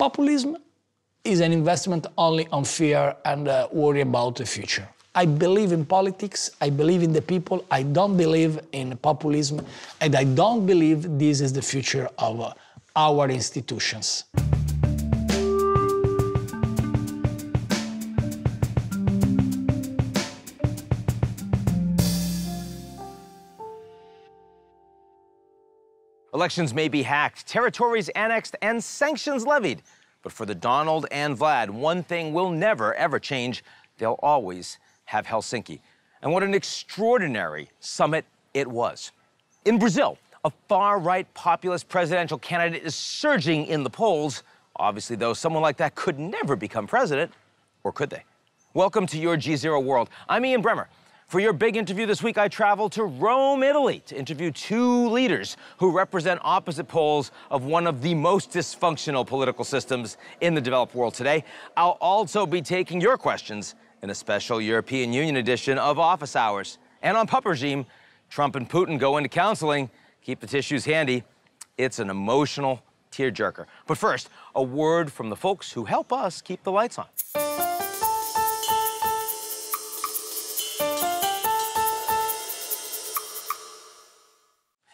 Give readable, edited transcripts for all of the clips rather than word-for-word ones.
Populism is an investment only on fear and worry about the future. I believe in politics, I believe in the people, I don't believe in populism, and I don't believe this is the future of our institutions. Elections may be hacked, territories annexed, and sanctions levied. But for the Donald and Vlad, one thing will never, ever change. They'll always have Helsinki. And what an extraordinary summit it was. In Brazil, a far-right populist presidential candidate is surging in the polls. Obviously, though, someone like that could never become president, or could they? Welcome to your GZERO world. I'm Ian Bremmer. For your big interview this week, I traveled to Rome, Italy, to interview two leaders who represent opposite poles of one of the most dysfunctional political systems in the developed world today. I'll also be taking your questions in a special European Union edition of Office Hours. And on Pup Regime, Trump and Putin go into counseling. Keep the tissues handy. It's an emotional tearjerker. But first, a word from the folks who help us keep the lights on.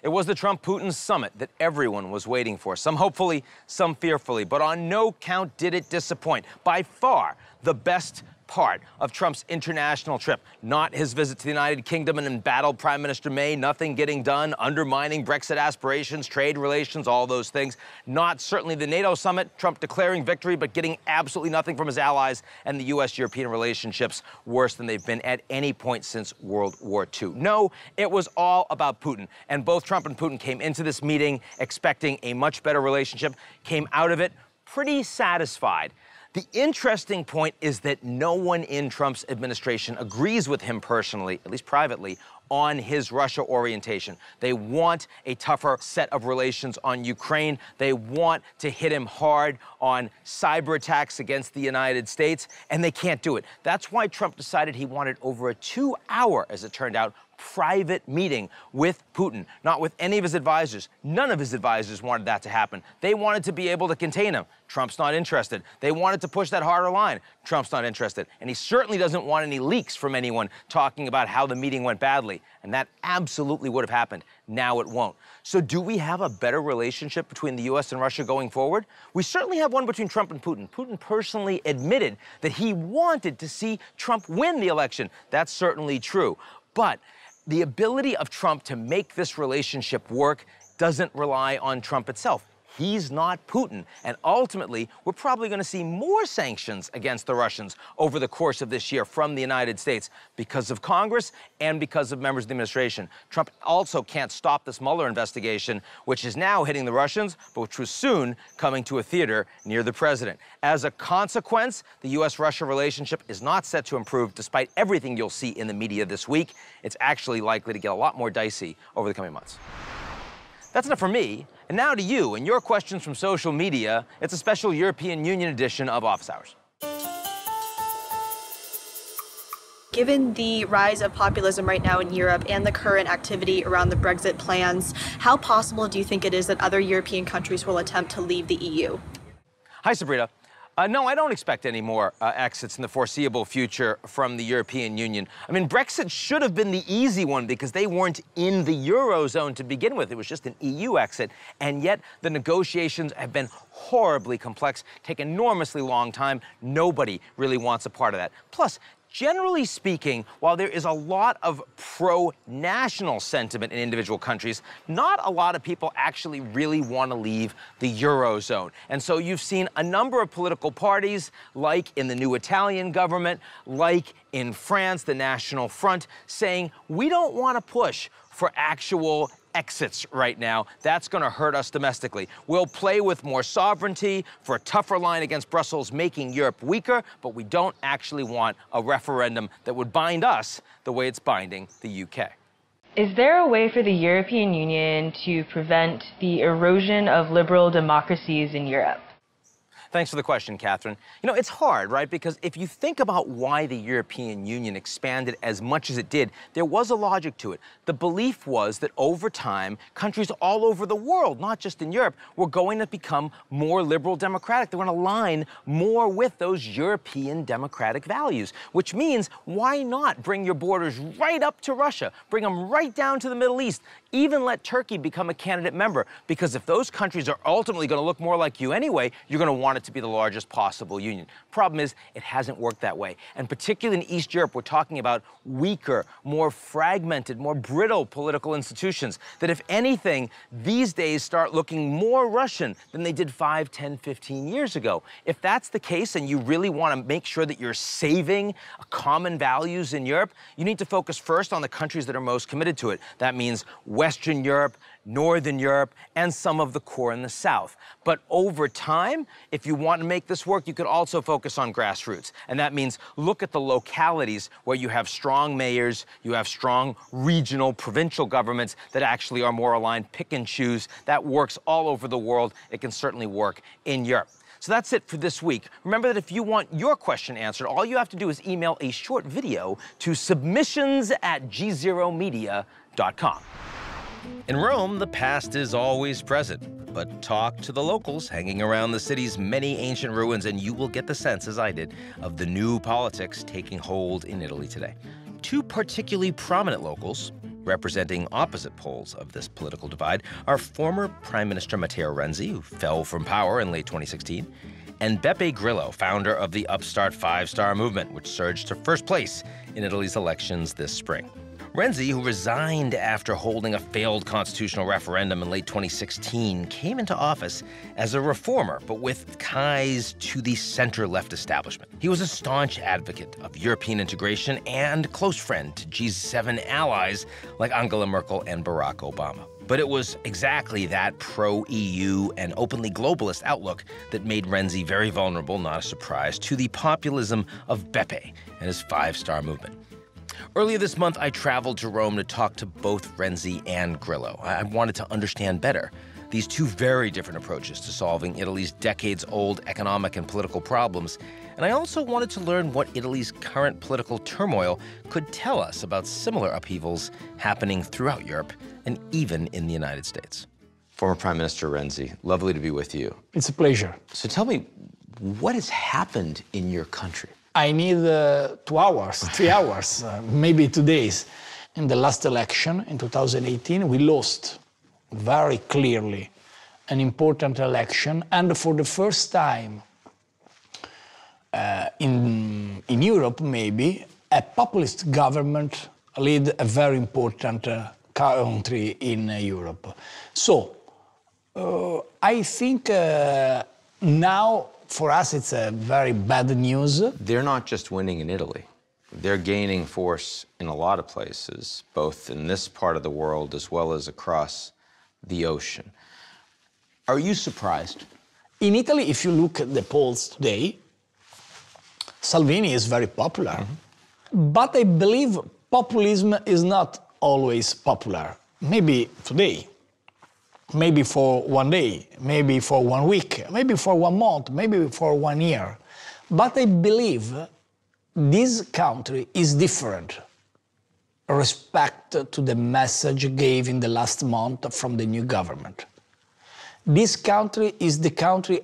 It was the Trump-Putin summit that everyone was waiting for, some hopefully, some fearfully, but on no count did it disappoint. By far, the best part of Trump's international trip, not his visit to the United Kingdom and embattled Prime Minister May, nothing getting done, undermining Brexit aspirations, trade relations, all those things. Not certainly the NATO summit, Trump declaring victory, but getting absolutely nothing from his allies, and the U.S.-European relationships worse than they've been at any point since World War II. No, it was all about Putin, and both Trump and Putin came into this meeting expecting a much better relationship, came out of it pretty satisfied. The interesting point is that no one in Trump's administration agrees with him personally, at least privately, on his Russia orientation. They want a tougher set of relations on Ukraine. They want to hit him hard on cyber attacks against the United States, and they can't do it. That's why Trump decided he wanted over a 2-hour, as it turned out, private meeting with Putin, not with any of his advisors. None of his advisors wanted that to happen. They wanted to be able to contain him. Trump's not interested. They wanted to push that harder line. Trump's not interested. And he certainly doesn't want any leaks from anyone talking about how the meeting went badly. And that absolutely would have happened. Now it won't. So do we have a better relationship between the U.S. and Russia going forward? We certainly have one between Trump and Putin. Putin personally admitted that he wanted to see Trump win the election. That's certainly true. But the ability of Trump to make this relationship work doesn't rely on Trump itself. He's not Putin. And ultimately, we're probably going to see more sanctions against the Russians over the course of this year from the United States because of Congress and because of members of the administration. Trump also can't stop this Mueller investigation, which is now hitting the Russians, but which was soon coming to a theater near the president. As a consequence, the U.S.-Russia relationship is not set to improve despite everything you'll see in the media this week. It's actually likely to get a lot more dicey over the coming months. That's enough for me. And now to you and your questions from social media. It's a special European Union edition of Office Hours. Given the rise of populism right now in Europe and the current activity around the Brexit plans, how possible do you think it is that other European countries will attempt to leave the EU? Hi, Sabrina. No, I don't expect any more exits in the foreseeable future from the European Union. I mean, Brexit should have been the easy one because they weren't in the Eurozone to begin with. It was just an EU exit. And yet the negotiations have been horribly complex, take enormously long time. Nobody really wants a part of that. Plus, generally speaking, while there is a lot of pro-national sentiment in individual countries, not a lot of people actually really want to leave the Eurozone. And so you've seen a number of political parties, like in the new Italian government, like in France, the National Front, saying, we don't want to push for actual exits right now. That's going to hurt us domestically. We'll play with more sovereignty for a tougher line against Brussels, making Europe weaker, but we don't actually want a referendum that would bind us the way it's binding the UK. Is there a way for the European Union to prevent the erosion of liberal democracies in Europe? Thanks for the question, Catherine. You know, it's hard, right? Because if you think about why the European Union expanded as much as it did, there was a logic to it. The belief was that over time, countries all over the world, not just in Europe, were going to become more liberal democratic. They were going to align more with those European democratic values, which means why not bring your borders right up to Russia, bring them right down to the Middle East, even let Turkey become a candidate member, because if those countries are ultimately going to look more like you anyway, you're going to want it to be the largest possible union. Problem is, it hasn't worked that way. And particularly in East Europe, we're talking about weaker, more fragmented, more brittle political institutions that, if anything, these days start looking more Russian than they did 5, 10, 15 years ago. If that's the case and you really want to make sure that you're saving common values in Europe, you need to focus first on the countries that are most committed to it. That means Western Europe, Northern Europe, and some of the core in the South. But over time, if you want to make this work, you could also focus on grassroots. And that means look at the localities where you have strong mayors, you have strong regional, provincial governments that actually are more aligned, pick and choose. That works all over the world. It can certainly work in Europe. So that's it for this week. Remember that if you want your question answered, all you have to do is email a short video to submissions@gzeromedia.com. In Rome, the past is always present, but talk to the locals hanging around the city's many ancient ruins and you will get the sense, as I did, of the new politics taking hold in Italy today. Two particularly prominent locals, representing opposite poles of this political divide, are former Prime Minister Matteo Renzi, who fell from power in late 2016, and Beppe Grillo, founder of the upstart Five Star Movement, which surged to first place in Italy's elections this spring. Renzi, who resigned after holding a failed constitutional referendum in late 2016, came into office as a reformer, but with ties to the center-left establishment. He was a staunch advocate of European integration and close friend to G7 allies like Angela Merkel and Barack Obama. But it was exactly that pro-EU and openly globalist outlook that made Renzi very vulnerable, not a surprise, to the populism of Beppe and his Five Star Movement. Earlier this month, I traveled to Rome to talk to both Renzi and Grillo. I wanted to understand better these two very different approaches to solving Italy's decades-old economic and political problems. And I also wanted to learn what Italy's current political turmoil could tell us about similar upheavals happening throughout Europe and even in the United States. Former Prime Minister Renzi, lovely to be with you. It's a pleasure. So tell me, what has happened in your country? I need 2 hours, 3 hours, maybe 2 days. In the last election, in 2018, we lost very clearly an important election. And for the first time in Europe, maybe, a populist government led a very important country in Europe. So I think now, for us, it's a very bad news. They're not just winning in Italy. They're gaining force in a lot of places, both in this part of the world as well as across the ocean. Are you surprised? In Italy, if you look at the polls today, Salvini is very popular. Mm-hmm. But I believe populism is not always popular. Maybe today. Maybe for 1 day, maybe for 1 week, maybe for 1 month, maybe for 1 year. But I believe this country is different respect to the message gave in the last month from the new government. This country is a country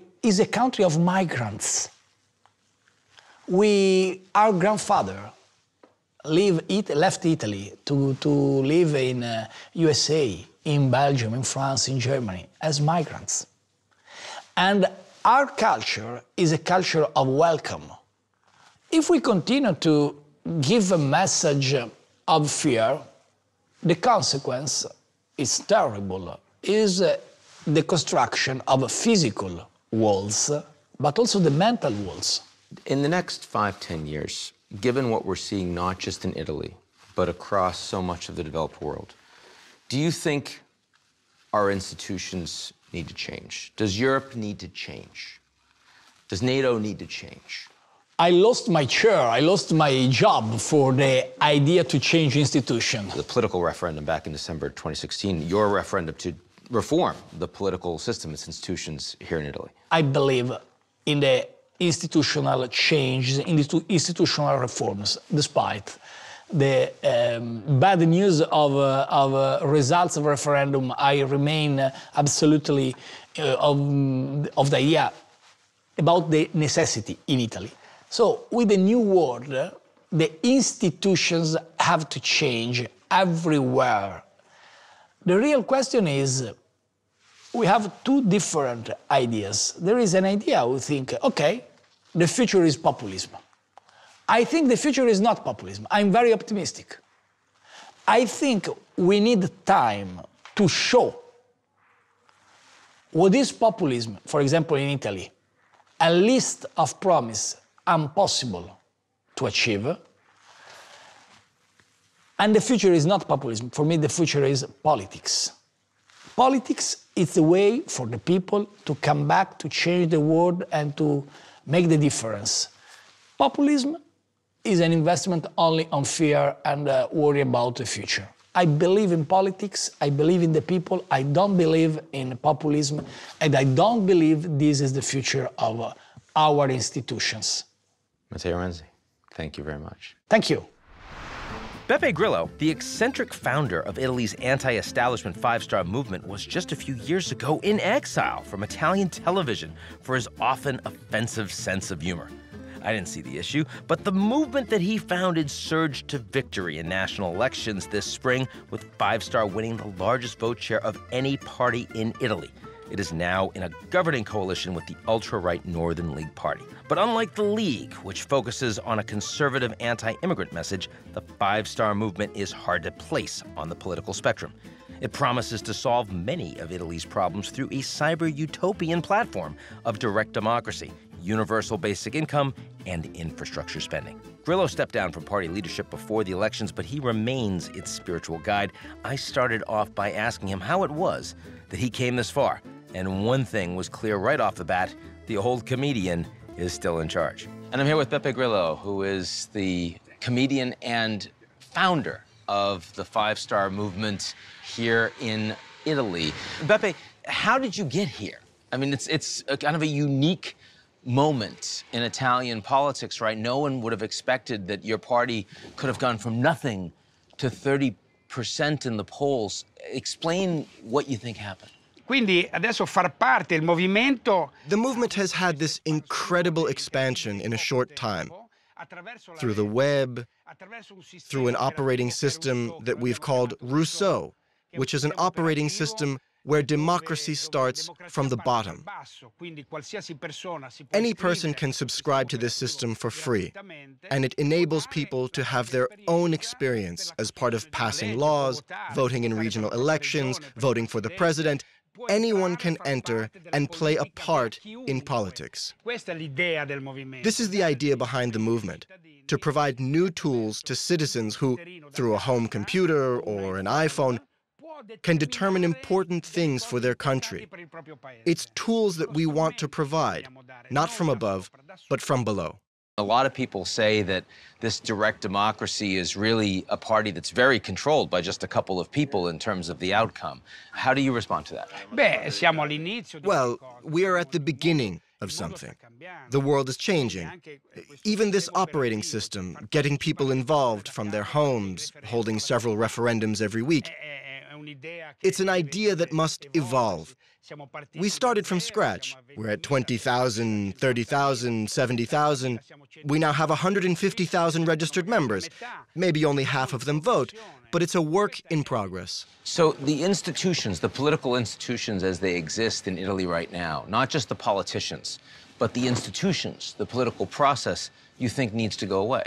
of migrants. Our grandfather left Italy to live in USA, in Belgium, in France, in Germany, as migrants. And our culture is a culture of welcome. If we continue to give a message of fear, the consequence is terrible, is the construction of physical walls, but also the mental walls. In the next 5, 10 years, given what we're seeing not just in Italy, but across so much of the developed world, do you think our institutions need to change? Does Europe need to change? Does NATO need to change? I lost my chair, I lost my job for the idea to change institutions. The political referendum back in December 2016, your referendum to reform the political system, its institutions here in Italy. I believe in the institutional changes, in the institutional reforms, despite the bad news of results of referendum. I remain absolutely of the idea about the necessity in Italy. So with the new world, the institutions have to change everywhere. The real question is, we have two different ideas. There is an idea we think, okay, the future is populism. I think the future is not populism. I'm very optimistic. I think we need time to show what is populism, for example, in Italy, a list of promises impossible to achieve. And the future is not populism. For me, the future is politics. Politics is the way for the people to come back, to change the world, and to make the difference. Populism is an investment only on fear and worry about the future. I believe in politics, I believe in the people, I don't believe in populism, and I don't believe this is the future of our institutions. Matteo Renzi, thank you very much. Thank you. Beppe Grillo, the eccentric founder of Italy's anti-establishment five-star movement, was just a few years ago in exile from Italian television for his often offensive sense of humor. I didn't see the issue, but the movement that he founded surged to victory in national elections this spring, with Five Star winning the largest vote share of any party in Italy. It is now in a governing coalition with the ultra-right Northern League Party. But unlike the League, which focuses on a conservative anti-immigrant message, the Five Star movement is hard to place on the political spectrum. It promises to solve many of Italy's problems through a cyber-utopian platform of direct democracy, universal basic income, and infrastructure spending. Grillo stepped down from party leadership before the elections, but he remains its spiritual guide. I started off by asking him how it was that he came this far. And one thing was clear right off the bat: the old comedian is still in charge. And I'm here with Beppe Grillo, who is the comedian and founder of the Five Star movement here in Italy. Beppe, how did you get here? I mean, it's a kind of a unique moment in Italian politics, right? No one would have expected that your party could have gone from nothing to 30% in the polls. Explain what you think happened. Quindi adesso far parte del movimento. The movement has had this incredible expansion in a short time. Through the web, through an operating system that we've called Rousseau, which is an operating system where democracy starts from the bottom. Any person can subscribe to this system for free, and it enables people to have their own experience as part of passing laws, voting in regional elections, voting for the president. Anyone can enter and play a part in politics. This is the idea behind the movement, to provide new tools to citizens who, through a home computer or an iPhone, can determine important things for their country. It's tools that we want to provide, not from above, but from below. A lot of people say that this direct democracy is really a party that's very controlled by just a couple of people in terms of the outcome. How do you respond to that? Well, we are at the beginning of something. The world is changing. Even this operating system, getting people involved from their homes, holding several referendums every week, it's an idea that must evolve. We started from scratch. We're at 20,000, 30,000, 70,000. We now have 150,000 registered members. Maybe only half of them vote, but it's a work in progress. So the institutions, the political institutions as they exist in Italy right now, not just the politicians, but the institutions, the political process, you think needs to go away?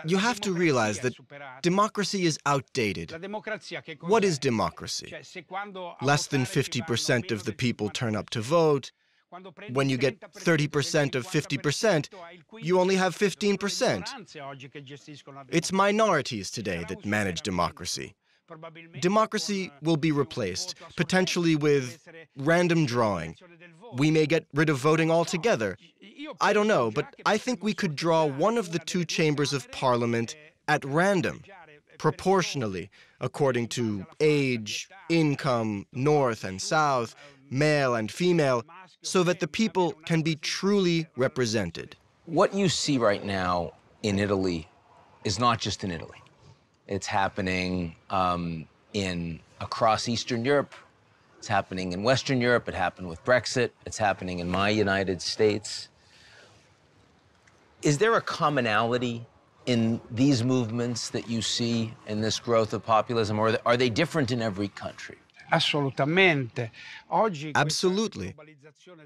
You have to realize that democracy is outdated. What is democracy? Less than 50% of the people turn up to vote. When you get 30% of 50%, you only have 15%. It's minorities today that manage democracy. Democracy will be replaced, potentially with random drawing. We may get rid of voting altogether. I don't know, but I think we could draw one of the two chambers of parliament at random, proportionally, according to age, income, north and south, male and female, so that the people can be truly represented. What you see right now in Italy is not just in Italy. It's happening across Eastern Europe. It's happening in Western Europe. It happened with Brexit. It's happening in my United States. Is there a commonality in these movements that you see in this growth of populism, or are they different in every country? Absolutely.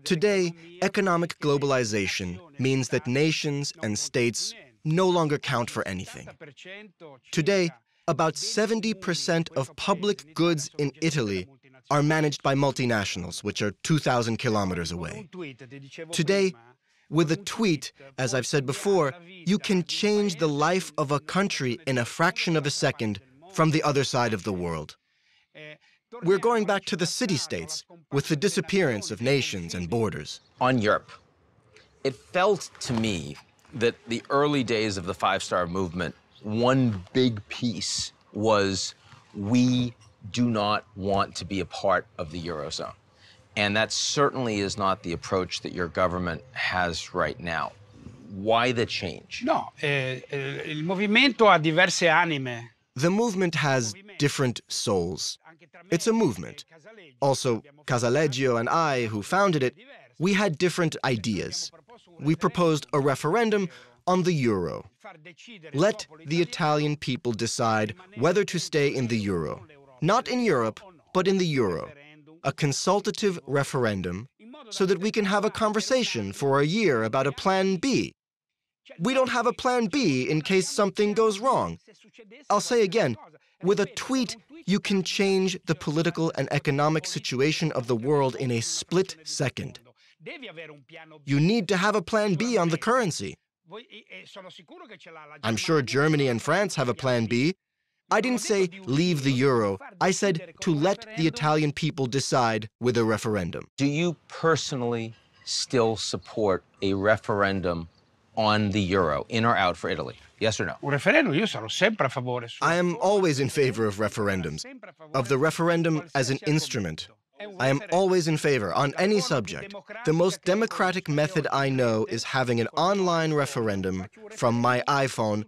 Today, economic globalization means that nations and states no longer count for anything. Today, about 70% of public goods in Italy are managed by multinationals, which are 2,000 kilometers away. Today, with a tweet, as I've said before, you can change the life of a country in a fraction of a second from the other side of the world. We're going back to the city-states with the disappearance of nations and borders. On Europe, it felt to me that the early days of the Five-Star Movement, one big piece was we do not want to be a part of the Eurozone. And that certainly is not the approach that your government has right now. Why the change? No, il movimento ha diverse anime. The movement has different souls. It's a movement. Also, Casaleggio and I, who founded it, we had different ideas. We proposed a referendum on the euro. Let the Italian people decide whether to stay in the euro. Not in Europe, but in the euro. A consultative referendum so that we can have a conversation for a year about a plan B. We don't have a plan B in case something goes wrong. I'll say again, with a tweet, you can change the political and economic situation of the world in a split second. You need to have a plan B on the currency. I'm sure Germany and France have a plan B. I didn't say leave the euro. I said to let the Italian people decide with a referendum. Do you personally still support a referendum on the euro, in or out for Italy? Yes or no? Un referendum, io sarò sempre a favore. I am always in favor of referendums, of the referendum as an instrument. I am always in favor on any subject. The most democratic method I know is having an online referendum from my iPhone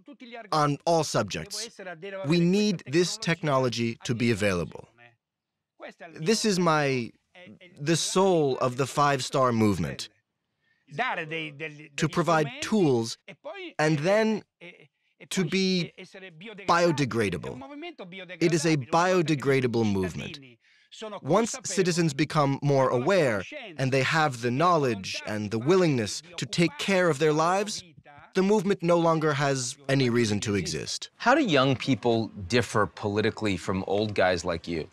on all subjects. We need this technology to be available. This is the soul of the Five-Star Movement. To provide tools and then to be biodegradable. It is a biodegradable movement. Once citizens become more aware and they have the knowledge and the willingness to take care of their lives, the movement no longer has any reason to exist. How do young people differ politically from old guys like you?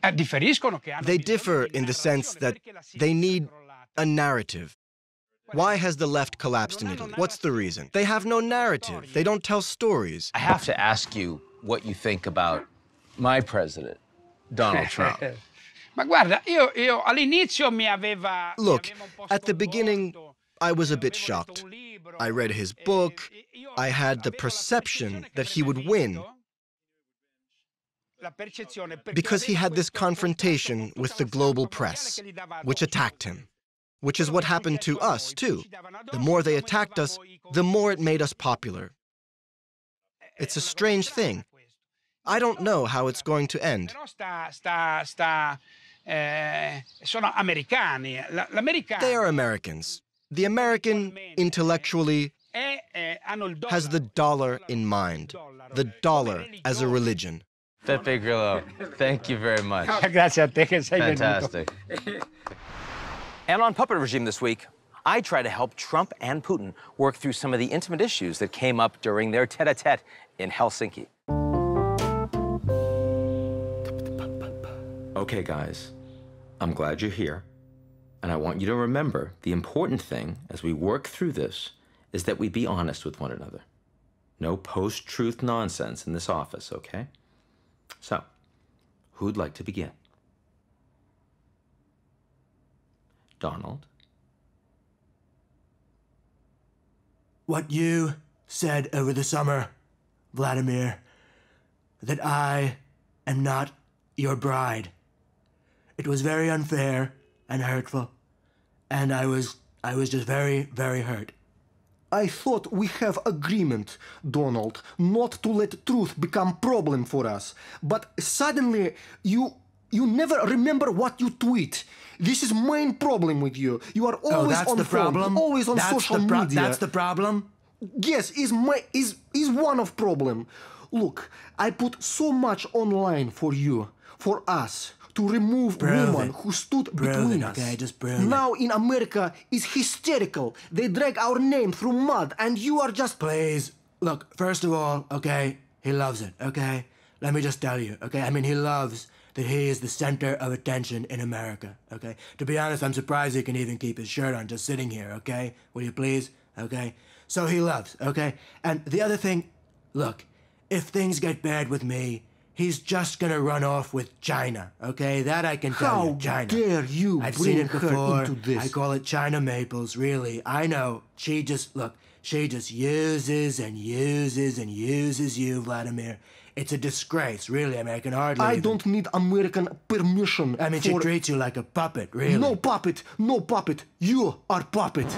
They differ in the sense that they need a narrative. Why has the left collapsed in Italy? What's the reason? They have no narrative. They don't tell stories. I have to ask you what you think about my president, Donald Trump. Look, at the beginning, I was a bit shocked. I read his book. I had the perception that he would win because he had this confrontation with the global press, which attacked him, which is what happened to us, too. The more they attacked us, the more it made us popular. It's a strange thing. I don't know how it's going to end. They are Americans. The American, intellectually, has the dollar in mind, the dollar as a religion. Pepe Grillo, thank you very much. Grazie a te che sei venuto. Fantastic. And on Puppet Regime this week, I try to help Trump and Putin work through some of the intimate issues that came up during their tete-a-tete in Helsinki. Okay, guys, I'm glad you're here. And I want you to remember the important thing as we work through this is that we be honest with one another. No post-truth nonsense in this office, okay? So, who'd like to begin? Donald? What you said over the summer, Vladimir, that I am not your bride. It was very unfair and hurtful. And I was just very, very hurt. I thought we have agreement, Donald, not to let truth become problem for us. But suddenly you never remember what you tweet. This is main problem with you. You are always that's on the phone, problem? always on social media. That's the problem? Yes, is one of problem. Look, I put so much online for you, for us, to remove woman who stood between us. Okay, just prove it. Now in America is hysterical. They drag our name through mud, and you are just... Please, look, first of all, okay, he loves it, okay? Let me just tell you, okay? I mean, he loves that he is the center of attention in America, okay? To be honest, I'm surprised he can even keep his shirt on just sitting here, okay? Will you please, okay? So he loves, okay? And the other thing, look, if things get bad with me, he's just gonna run off with China, okay? That I can tell you, China. How dare you I've bring seen it before. her into this? I call it China Maples, really. I know. She just uses and uses and uses you, Vladimir. It's a disgrace, really. I mean, I can hardly I don't need American permission. I mean, she treats you like a puppet, really. No puppet, no puppet. You are puppet.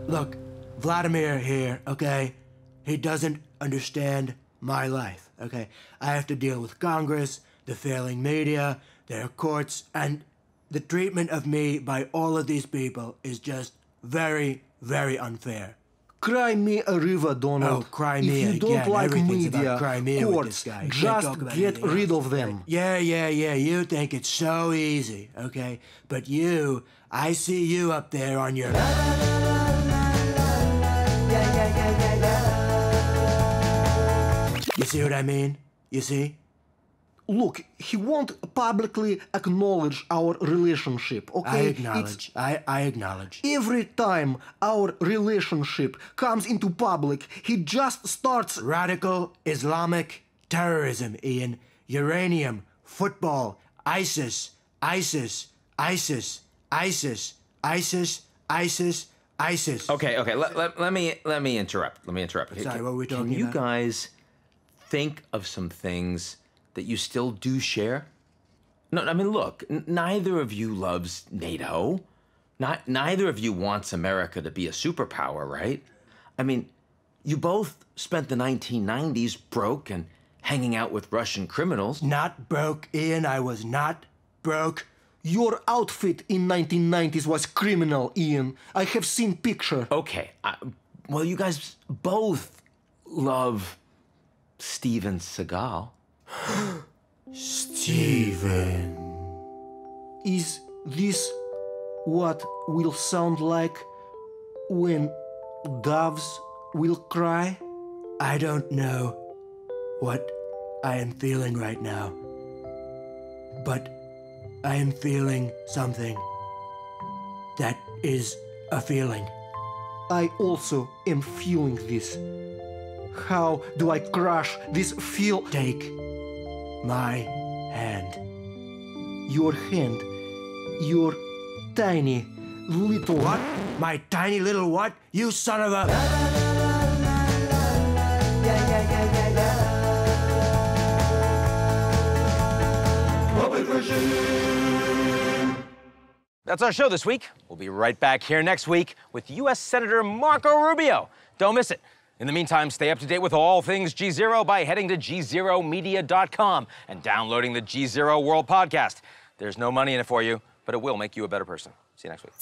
Look, Vladimir here, okay? He doesn't understand my life, okay? I have to deal with Congress, the failing media, their courts, and the treatment of me by all of these people is just very, very unfair. Cry me a river, Donald. Oh, cry me If you don't again. like Everything's about media, cry me with courts, this guy. You can't talk just about get anything rid else. of them. Yeah, you think it's so easy, okay? But you, I see you up there on your... You see what I mean? You see? Look, he won't publicly acknowledge our relationship, okay? I acknowledge. Every time our relationship comes into public, he just starts... Radical Islamic terrorism, Ian. Uranium, football, ISIS, ISIS, ISIS, ISIS, ISIS, ISIS, ISIS. Okay. Let me interrupt. Sorry, what were we talking Can you about? guys think of some things that you still do share? No, I mean, look, neither of you loves NATO. Neither of you wants America to be a superpower, right? I mean, you both spent the 1990s broke and hanging out with Russian criminals. Not broke, Ian. I was not broke. Your outfit in 1990s was criminal, Ian. I have seen picture. Okay, well, you guys both love Steven Seagal. Steven. Is this what will sound like when doves will cry? I don't know what I am feeling right now, but I am feeling something that is a feeling. I also am feeling this. How do I crush this feel? Take my hand. Your hand. Your tiny little... What? My tiny little what? You son of a... That's our show this week. We'll be right back here next week with U.S. Senator Marco Rubio. Don't miss it. In the meantime, stay up to date with all things GZERO by heading to gzeromedia.com and downloading the GZERO World Podcast. There's no money in it for you, but it will make you a better person. See you next week.